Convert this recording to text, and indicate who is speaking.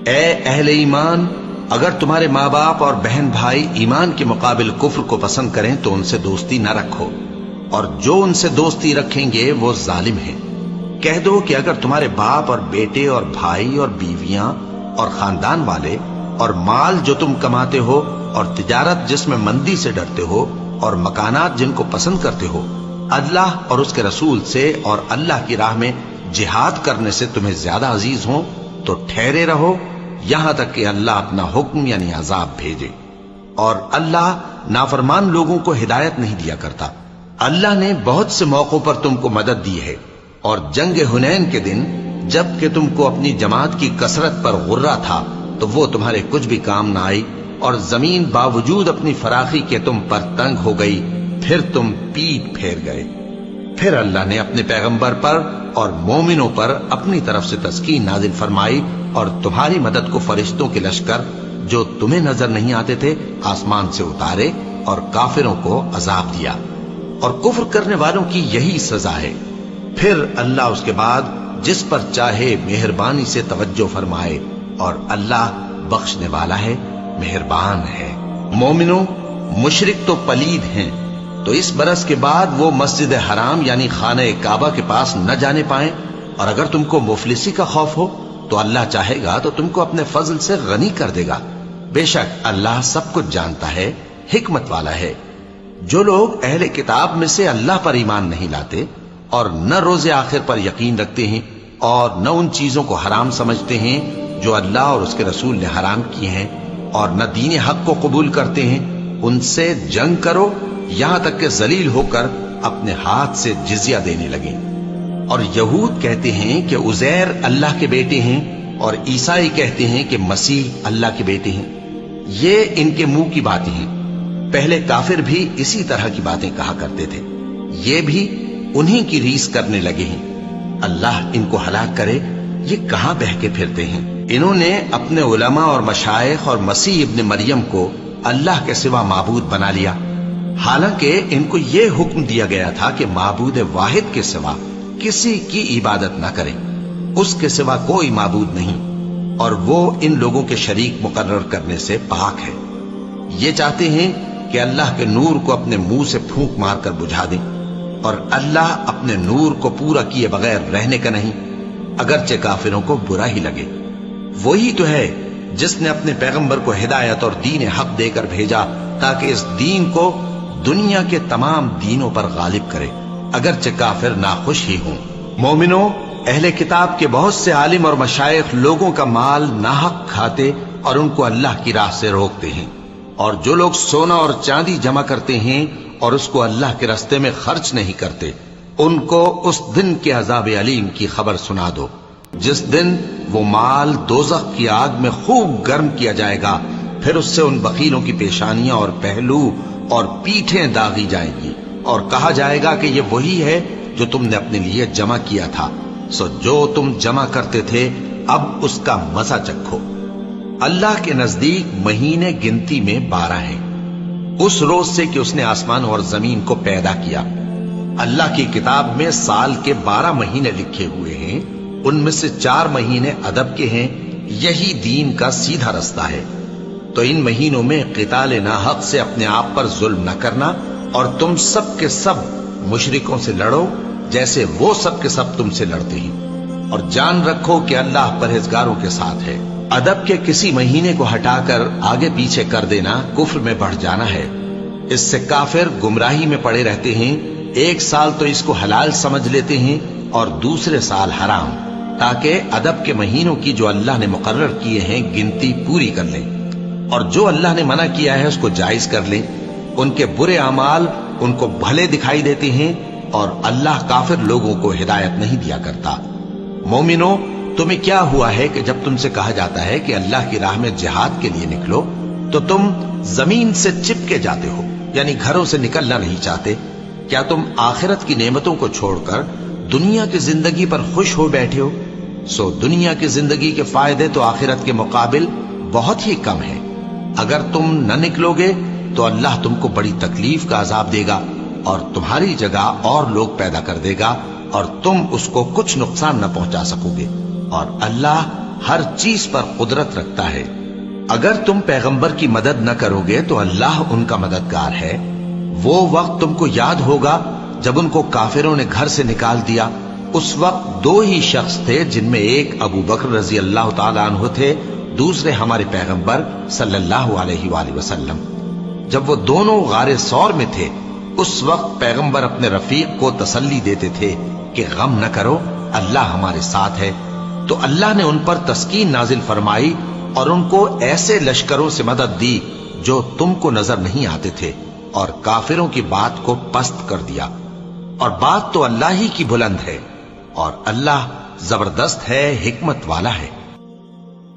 Speaker 1: اے اہل ایمان، اگر تمہارے ماں باپ اور بہن بھائی ایمان کے مقابل کفر کو پسند کریں تو ان سے دوستی نہ رکھو، اور جو ان سے دوستی رکھیں گے وہ ظالم ہیں۔ کہہ دو کہ اگر تمہارے باپ اور بیٹے اور بھائی اور بیویاں اور خاندان والے اور مال جو تم کماتے ہو اور تجارت جس میں مندی سے ڈرتے ہو اور مکانات جن کو پسند کرتے ہو اللہ اور اس کے رسول سے اور اللہ کی راہ میں جہاد کرنے سے تمہیں زیادہ عزیز ہوں تو ٹھہرے رہو یہاں تک کہ اللہ اپنا حکم یعنی عذاب بھیجے، اور اللہ نافرمان لوگوں کو ہدایت نہیں دیا کرتا۔ اللہ نے بہت سے موقعوں پر تم کو مدد دی ہے، اور جنگ حنین کے دن جب کہ تم کو اپنی جماعت کی کثرت پر غرہ تھا تو وہ تمہارے کچھ بھی کام نہ آئی، اور زمین باوجود اپنی فراخی کے تم پر تنگ ہو گئی، پھر تم پیٹ پھیر گئے۔ پھر اللہ نے اپنے پیغمبر پر اور مومنوں پر اپنی طرف سے تسکین نازل فرمائی، اور تمہاری مدد کو فرشتوں کے لشکر جو تمہیں نظر نہیں آتے تھے آسمان سے اتارے، اور کافروں کو عذاب دیا، اور کفر کرنے والوں کی یہی سزا ہے۔ پھر اللہ اس کے بعد جس پر چاہے مہربانی سے توجہ فرمائے، اور اللہ بخشنے والا ہے، مہربان ہے۔ مومنوں، مشرک تو پلید ہیں، تو اس برس کے بعد وہ مسجد حرام یعنی خانہ کعبہ کے پاس نہ جانے پائیں، اور اگر تم کو مفلسی کا خوف ہو تو اللہ چاہے گا تو تم کو اپنے فضل سے غنی کر دے گا، بے شک اللہ سب کچھ جانتا ہے، حکمت والا ہے۔ جو لوگ اہل کتاب میں سے اللہ پر ایمان نہیں لاتے اور نہ روز آخر پر یقین رکھتے ہیں اور نہ ان چیزوں کو حرام سمجھتے ہیں جو اللہ اور اس کے رسول نے حرام کیے ہیں، اور نہ دین حق کو قبول کرتے ہیں، ان سے جنگ کرو یہاں تک کہ ذلیل ہو کر اپنے ہاتھ سے جزیہ دینے لگیں۔ اور یہود کہتے ہیں کہ عزیر اللہ کے بیٹے ہیں، اور عیسائی کہتے ہیں کہ مسیح اللہ کے بیٹے ہیں۔ یہ ان کے منہ کی باتیں ہیں، پہلے کافر بھی اسی طرح کی باتیں کہا کرتے تھے، یہ بھی انہی کی ریس کرنے لگے ہیں۔ اللہ ان کو ہلاک کرے، یہ کہاں بہہ کے پھرتے ہیں۔ انہوں نے اپنے علماء اور مشائخ اور مسیح ابن مریم کو اللہ کے سوا معبود بنا لیا، حالانکہ ان کو یہ حکم دیا گیا تھا کہ معبود واحد کے سوا کسی کی عبادت نہ کریں، اس کے سوا کوئی معبود نہیں، اور وہ ان لوگوں کے شریک مقرر کرنے سے پاک ہے۔ یہ چاہتے ہیں کہ اللہ کے نور کو اپنے منہ سے پھونک مار کر بجھا دیں، اور اللہ اپنے نور کو پورا کیے بغیر رہنے کا نہیں، اگرچہ کافروں کو برا ہی لگے۔ وہی تو ہے جس نے اپنے پیغمبر کو ہدایت اور دین حق دے کر بھیجا تاکہ اس دین کو دنیا کے تمام دینوں پر غالب کرے، اگرچہ کافر ناخوش ہی ہوں۔ مومنوں، اہل کتاب کے بہت سے عالم اور مشائخ لوگوں کا مال ناحق کھاتے اور ان کو اللہ کی راہ سے روکتے ہیں، اور جو لوگ سونا اور چاندی جمع کرتے ہیں اور اس کو اللہ کے راستے میں خرچ نہیں کرتے، ان کو اس دن کے عذاب علیم کی خبر سنا دو، جس دن وہ مال دوزخ کی آگ میں خوب گرم کیا جائے گا، پھر اس سے ان بخیلوں کی پیشانیاں اور پہلو اور پیٹھیں داغی جائیں گی، اور کہا جائے گا کہ یہ وہی ہے جو تم نے اپنے لیے جمع کیا تھا، سو جو تم جمع کرتے تھے اب اس کا مزہ چکھو۔ اللہ کے نزدیک مہینے گنتی میں 12 ہیں، اس روز سے کہ اس نے آسمان اور زمین کو پیدا کیا۔ اللہ کی کتاب میں سال کے 12 مہینے لکھے ہوئے ہیں، ان میں سے 4 مہینے ادب کے ہیں، یہی دین کا سیدھا رستہ ہے۔ تو ان مہینوں میں قتال ناحق سے اپنے آپ پر ظلم نہ کرنا، اور تم سب کے سب مشرکوں سے لڑو جیسے وہ سب کے سب تم سے لڑتے ہیں، اور جان رکھو کہ اللہ پرہیزگاروں کے ساتھ ہے۔ ادب کے کسی مہینے کو ہٹا کر آگے پیچھے کر دینا کفر میں بڑھ جانا ہے، اس سے کافر گمراہی میں پڑے رہتے ہیں۔ ایک سال تو اس کو حلال سمجھ لیتے ہیں اور دوسرے سال حرام، تاکہ ادب کے مہینوں کی جو اللہ نے مقرر کیے ہیں گنتی پوری کر لیں، اور جو اللہ نے منع کیا ہے اس کو جائز کر لیں۔ ان کے برے اعمال ان کو بھلے دکھائی دیتے ہیں، اور اللہ کافر لوگوں کو ہدایت نہیں دیا کرتا۔ مومنوں، تمہیں کیا ہوا ہے کہ جب تم سے کہا جاتا ہے کہ اللہ کی راہ میں جہاد کے لیے نکلو تو تم زمین سے چپکے جاتے ہو، یعنی گھروں سے نکلنا نہیں چاہتے؟ کیا تم آخرت کی نعمتوں کو چھوڑ کر دنیا کی زندگی پر خوش ہو بیٹھے ہو؟ سو دنیا کی زندگی کے فائدے تو آخرت کے مقابل بہت ہی کم ہیں۔ اگر تم نہ نکلو گے تو اللہ تم کو بڑی تکلیف کا عذاب دے گا، اور تمہاری جگہ اور لوگ پیدا کر دے گا، اور تم اس کو کچھ نقصان نہ پہنچا سکو گے، اور اللہ ہر چیز پر قدرت رکھتا ہے۔ اگر تم پیغمبر کی مدد نہ کرو گے تو اللہ ان کا مددگار ہے۔ وہ وقت تم کو یاد ہوگا جب ان کو کافروں نے گھر سے نکال دیا۔ اس وقت دو ہی شخص تھے، جن میں ایک ابو بکر رضی اللہ تعالیٰ عنہ تھے، دوسرے ہمارے پیغمبر صلی اللہ علیہ وآلہ وسلم۔ جب وہ دونوں غار ثور میں تھے، اس وقت پیغمبر اپنے رفیق کو تسلی دیتے تھے کہ غم نہ کرو، اللہ ہمارے ساتھ ہے۔ تو اللہ نے ان پر تسکین نازل فرمائی اور ان کو ایسے لشکروں سے مدد دی جو تم کو نظر نہیں آتے تھے، اور کافروں کی بات کو پست کر دیا۔ اور بات تو اللہ ہی کی بلند ہے، اور اللہ زبردست ہے، حکمت والا ہے۔